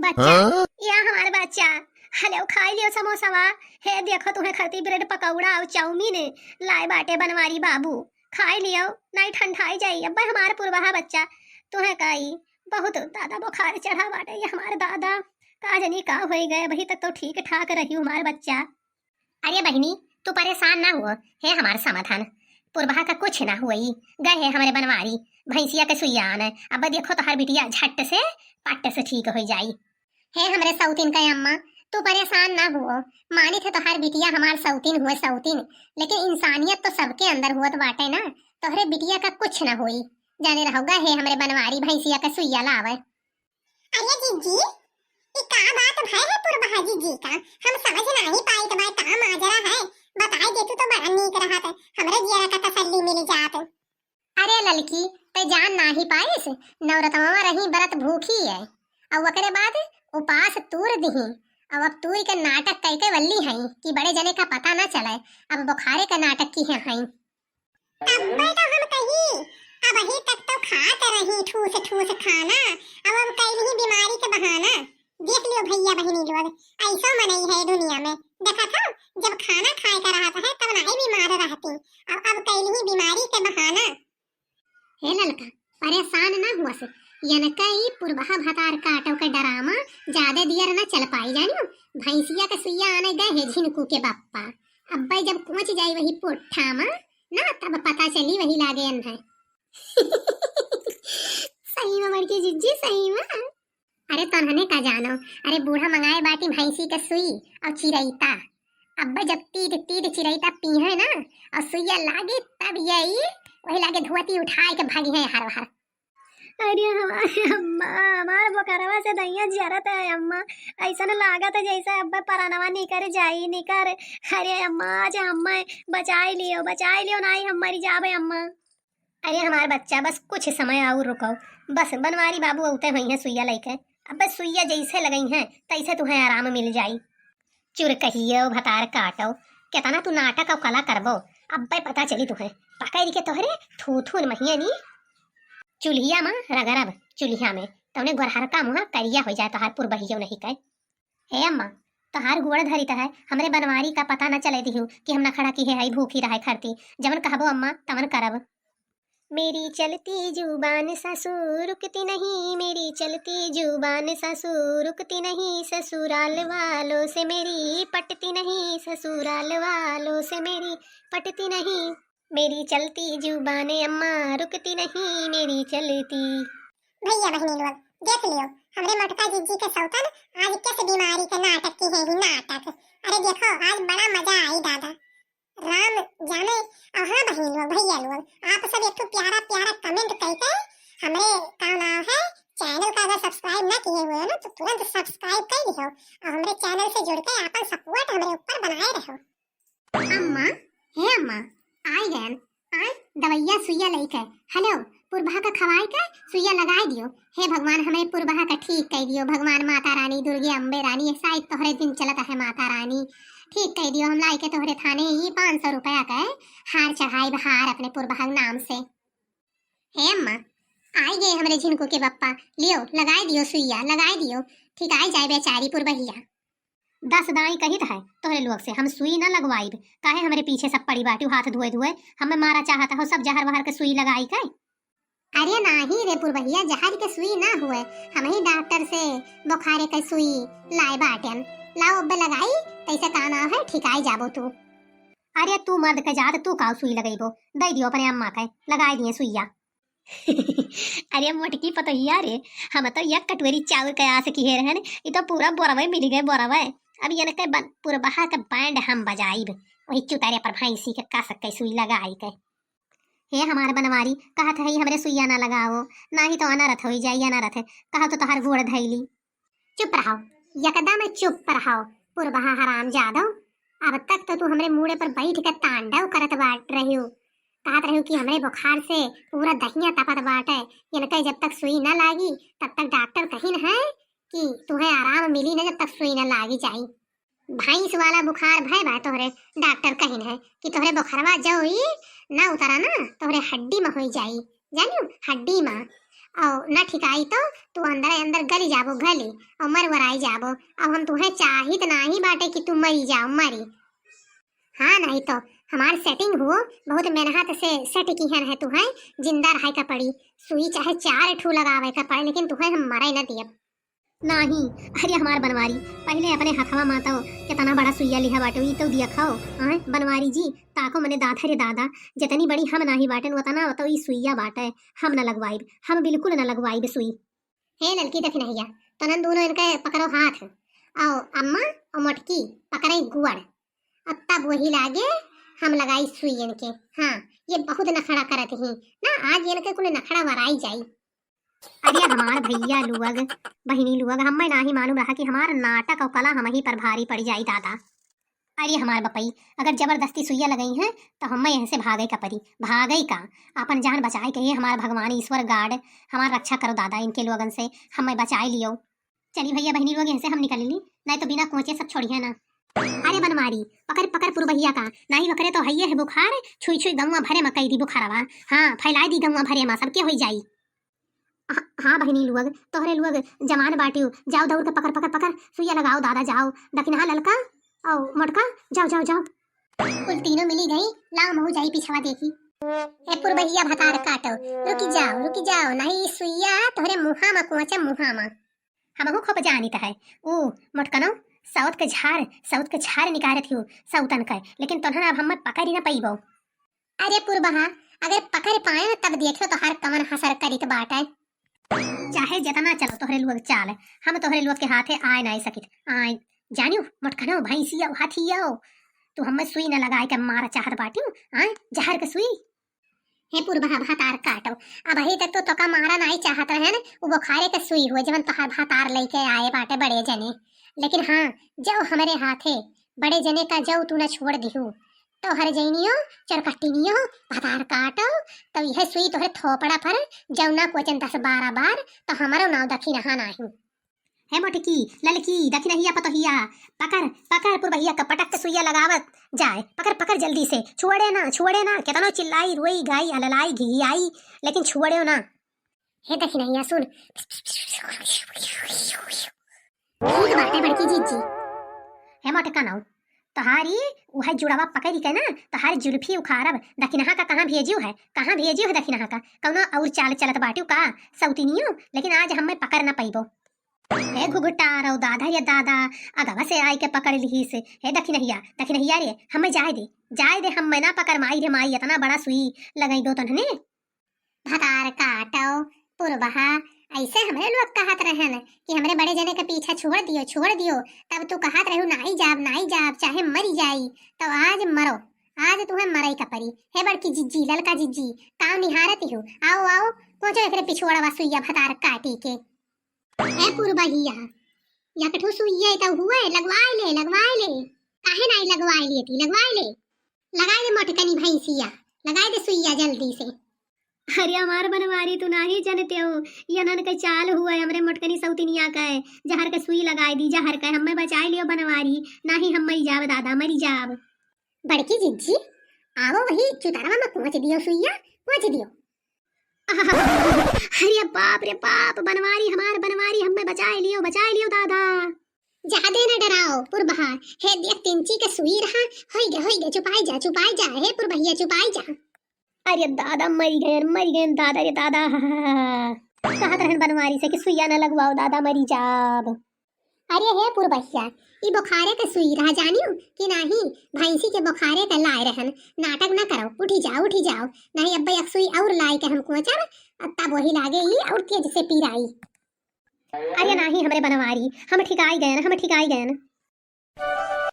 बच्चा या हमारे बच्चा हेलो खाई लियो समोसावा। हे देखो तुम्हें खरती ब्रेड पकौड़ा और चाउमीन लाए बाटे बनवारी बाबू। खाई लियो नहीं ठंडाई जाई। अब हमारे पुरवाहा बच्चा तुम्हें काई बहुत दादा बुखार चढ़ा बाटे। ये हमारे दादा का जनी का हो गए अभी तक तो ठीक ठाक रही हमारे बच्चा। अरे बहनी तू परेशान ना हुआ है हमारे समाधान पुरवाहा का कुछ ना हुई गए है हमारे बनवारी भैंसिया के सुइया आना। अब देखो तो हर बिटिया झट से पट्ट से ठीक हो जाई है हमारे सौतीन का अम्मा। तू परेशान ना हुओ मानी थे तो हर बिटिया हमार सौतीन हुए सौतीन लेकिन इंसानियत तो सबके अंदर हुआ बाटे ना। तोहरे बिटिया का कुछ ना हुई जाने रहोगा है हमारे बनवारी भैंसिया का सुइया लावे। अरे जीजी ये का बात भाई है पुरबहा जीजी का हम समझ नहीं पाई तो भाई का माजरा है बताई देतू तो बड़ा नीक रहत हमरे जिया का तसल्ली मिल जात। अरे ललकी ते जान ना ही पाइस नवरतमा रही बरत भूखी है और ओकरे बाद उपास तूर दिही। अब तूर के नाटक कई के वल्ली हई कि बड़े जने का पता ना चले अब बुखारे का नाटक की है हई। अब तो हम कही अब ही तक तो खात रही ठूस खाना अब हम कई ही बीमारी के बहाना देख लियो भैया बहनी लोग ऐसा मनई है दुनिया में। देखा था जब खाना खाए का रहता है तब नहीं बीमार रहती अब कई ही बीमारी के बहाना। हे ललका परेशान ना हुआ से यनका ई पुरबहा भतार काटो के डरामा ज्यादा दियर ना चल पाई जानियो। भैंसिया के सुइया आने गए है झिनकू के बाप्पा। अब भाई जब पहुंच जाई वही पोठा में ना तब पता चली वही लागे अन है। सही में मड़की जिज्जी सही में। अरे तन्हने का जानो अरे बूढ़ा मंगाए बाटी भैंसी के सुई और चिरैता। अब जब तीद चिरैता पीहे ना और सुइया लागे तब यही वही लागे धुआती उठाए के भागी है हर हर। अरे हमारे अम्मा हमारे बोकरवा से दैया जरत है अम्मा ऐसा न लागत है जैसे अब्बा परानवा निकर जाई निकर। अरे अम्मा आज अम्मा बचाई लियो नहीं हम मरी जाबे अम्मा। अरे हमारे बच्चा बस कुछ समय और रुको बस बनवारी बाबू उते हुई है सुइया लेके। अब बस सुइया जैसे लगई है तैसे तुम्हें आराम मिल जाई। चुर कहियो भतार काटो केतना तू नाटक और कला करबो अब पता चली तुम्हें पकड़ के तोहरे थू महिया नी चूल्हिया में रगरब चूल्हिया में तौने गोरहर का मुँह करिया हो जाए तोहार पुरबहियो नहीं कह। हे अम्मा तोहार गोड़ धरी है हमरे बनवारी का पता न चले दिहु कि हम न खड़ा की है भूखी रहे खरती जमन कहबो अम्मा तमन करब। मेरी चलती जुबान ससुर रुकती नहीं मेरी चलती जुबान ससुर रुकती नहीं ससुराल वालों से मेरी पटती नहीं ससुराल वालों से मेरी पटती नहीं। मेरी चलती जुबाने अम्मा रुकती नहीं मेरी चलती। भैया बहनी लोग देख लियो हमरे मटका जीजी के सौतन आज किस बीमारी के नाटक की है ही नाटक। अरे देखो आज बड़ा मजा आई दादा राम जाने। और हाँ बहनी लोग भैया लोग आप सब एक तो प्यारा कमेंट करके हमरे का नाम है चैनल का अगर सब्सक्राइब ना किए हुए हो ना तो तुरंत सब्सक्राइब कर दियो और हमरे चैनल से जुड़ के अपन सपोर्ट हमरे ऊपर बनाए रहो। अम्मा हे अम्मा आई गैन आय दवैया सुइया लेके हेलो पुरबहा का खवाई के सुइया लगाई दियो। हे भगवान हमें पुरबहा का ठीक कह दियो भगवान माता रानी दुर्गे अम्बे रानी शायद तोहरे दिन चलता है माता रानी ठीक कह दियो। हम लाई के तोहरे थाने ही 500 रुपया का हार चढ़ाई बहार अपने पुरबहा नाम से। हे अम्मा आई गए हमारे झिनकू के बप्पा लियो लगाई दियो सुइया लगाई दियो ठीक आई जाए बेचारी पुरबहिया। 10 दाई कही है तोहरे लोग से हम सुई ना लगवाई काहे हमारे पीछे सब पड़ी बाटी हाथ धोए हमें मारा चाहता हो सब जहर वहर के सुई लगाई का। अरे नाही रे पुरबहिया जहर के सुई ना हुए हम ही डॉक्टर से बुखारे के सुई लाए बाटन लाओ अब लगाई तैसे का ना है ठीक आई जाबो तू। अरे तू मर्द के जात तू का सुई लगेबो दे दियो अपने अम्मा के लगाई दिए सुइया। अरे मोटकी पतोहिया रे हम तो एक कटोरी चावल के आस की है रहन ये तो पूरा बोरवे मिल गए बोरवे। अब ये के पुरबहा के बैंड हम बजाइब वही चुतारे पर भैंसी के का सके सुई लगाई के। हे हमारे बनवारी कहत है हमरे सुइया ना लगाओ ना ही तो अनरथ हो जाइए अनरथ कहा तो तोहर गोड़ धैली। चुप रहो एकदम चुप रहो पुरबहा हराम जादो अब तक तो तू हमरे मुड़े पर बैठ के तांडव करत बाट रही कहत रही कि हमरे बुखार से पूरा दहिया तपत बाटे इनके जब तक सुई न लागी तब तक डॉक्टर कही न है कि तुम्हें आराम मिली न जब तक सुई न लागी जाई। भैंस वाला बुखार भय बा तोहरे डॉक्टर कही है कि तोहरे बुखारवा जो ना उतरा ना तोहरे हड्डी में हो जाई जानियो हड्डी में और न ठिकाई तो तू अंदर अंदर गली जाबो गली और मर वराई जाबो। अब हम तुम्हें चाहित नहीं बाटे कि तुम मरी जाओ मरी। हाँ नहीं तो हमार सेटिंग हो बहुत मेहनत से सेट की है तुम्हें जिंदा रहे का पड़ी। सुई चाहे 4 ठू लगावे का पड़े लेकिन तुम्हें हम मरे न दिए नहीं। अरे हमार बनवारी पहले अपने हथवा माता कितना बड़ा सुइया लिहा बाटे ई तो दिया खाओ। हाँ बनवारी जी ताको मने दादा रे दादा जितनी बड़ी हम नाही बाटन उतना तो ई सुइया बाटे हम न लगवाइब, हम बिल्कुल न लगवाइब सुई। हे ललकी देख नहिया तनन दोनों इनके पकड़ो हाथ आओ अम्मा और मटकी पकड़े गुड़। अब तब वही लागे हम लगाई सुई इनके। हाँ ये बहुत नखड़ा करत ही ना आज इनके कुल नखड़ा वराई जाई। अरे हमार भैया लुअग बहिनी लुअग हमें नाही मालूम रहा कि हमार नाटक और कला हम ही पर भारी पड़ जाई दादा। अरे हमार बपई अगर जबरदस्ती सुइया लगई है तो हमें यहाँ से भागे का परी भागई का अपन जान बचाए के हमार भगवान ईश्वर गार्ड हमार रक्षा करो दादा इनके लोगन से हमें बचाए लियो। चली भैया बहनी लोग यहाँ से हम निकल ली नहीं तो बिना कोचे सब छोड़िए ना। अरे बनवारी पकड़ पकड़ पुर भैया का नहीं बकरे तो हैये है बुखार छुई छुई गंवा भरे में कई दी बुखारवा। हाँ फैलाई दी गंवा भरे में सबके हो जाई। हाँ बहनी लुअग तोहरे लुअग जमान बाटियो जाओ दौड़ के पकड़ पकड़ पकड़ सुइया लगाओ दादा जाओ दकिनहा ललका और मोटका जाओ जाओ जाओ। कुल तीनों मिली गई लाओ महू जाई पिछवा देखी। ए पुर भैया भतार काटो रुकी जाओ नहीं सुइया तोहरे मुहा में कोचे मुहा में हमहू खूब जानित है। ओ मोटकनो साउथ के झाड़ निकालत हो सौतन का लेकिन तोहरा अब हम पकड़ ही ना पाइबो। अरे पुरबहा अगर पकड़ पाए तब देखो तो हर कमन हसर करित बाटे चाहे जितना चलो तोहरे लोग चाल हम तोहरे लोग के हाथे आए नहीं सकित आए जानियो मोटकनो भैंसिया हाथिया तू हमें सुई न लगाए के मारा चाहत बाटियो आए जहर के सुई। हे पुरबहा भातार काटो अब अभी तक तो का मारा नहीं चाहत है न वो बुखारे के सुई हुए जब तोहार भातार लेके आए बाटे बड़े जने लेकिन हाँ जब हमारे हाथे बड़े जने का जब तू न छोड़ दिहू तो हर जैनियो चरकट्टिनियो भातार काटो तो यह सुई तोहरे थोपड़ा पर जौना कोचन 10-12 बार तो हमारो नाव दखी नहा नाही। हे मोटकी ललकी दखी नहिया पतोहिया पकड़ पकड़ पुरभैया का पटक के सुइया लगावत जाए पकड़ पकड़ जल्दी से छुड़े ना कितनो चिल्लाई रोई गाई अललाई घिघियाई लेकिन छुड़े ना। हे दखी नहिया सुन ठीक बाटे बड़की जीजी। हे मोटका नाव तहारी वह जुड़ावा पकड़ी के ना तहारी जुल्फी उखारब दखिनहा का कहाँ भेजियो है दखिनहा का कौनो और चाल चलत बाटियो का सौतिनियो लेकिन आज हमें पकड़ ना पाइबो। हे घुघुटा रो दादा या दादा अगवा से आई के पकड़ ली से हे दखिनहिया रे हमें जाए दे हम ना पकड़ माई रे माई इतना बड़ा सुई लगाई दो तन्हने भतार काटो पुरबहा ऐसे हमारे लोग कहत रहन कि हमरे बड़े जने के पीछा छोड़ दियो तब तू कहत रहू नहीं जाब चाहे मरी जाई तो आज मरो आज तुम्हें मरई का परी। हे बड़की जिज्जी ललका जिज्जी काम निहारती हो आओ कोचो एकरे पिछोड़ा वा सुइया भतार काटी के। ए पुरबहिया या कठो सुइया तो हुए लगवाए ले काहे नहीं लगवाए ले लगाए दे मोटकनी भैंसिया लगाए दे सुइया जल्दी से। अरे हमार बनवारी तू नहीं जानते हो ये नन के चाल हुआ है हमरे मोटकनी सौतिनिया का है जहर के सुई लगाई दी जहर का हमें बचाई लियो बनवारी नहीं हम मरी जाब दादा मरी जाब। बड़की जिज्जी आओ वही चुतारवा में पहुंच दियो सुइया पहुंच दियो। अरे बाप रे बाप बनवारी हमार बनवारी हमें बचाई लियो दादा ज्यादा न डराओ पुरबहा। हे देख तिंची के सुई रहा होई गे चुपाई जा हे पुरबहिया चुपाई जा। अरे दादा मरी गए दादा रे दादा कहत रहन बनवारी से कि सुइया न लगवाओ दादा मरी जाब। अरे हे पुरबहिया ई बुखारे के सुई रहा जानियो कि नहीं भैंसी के बुखारे के लाए रहन नाटक न करो उठी जाओ नहीं अब्बा एक सुई और लाई के हमको चल तब वही लागे ही और तेज से पीराई। अरे नहीं हमरे बनवारी हम ठिकाई गए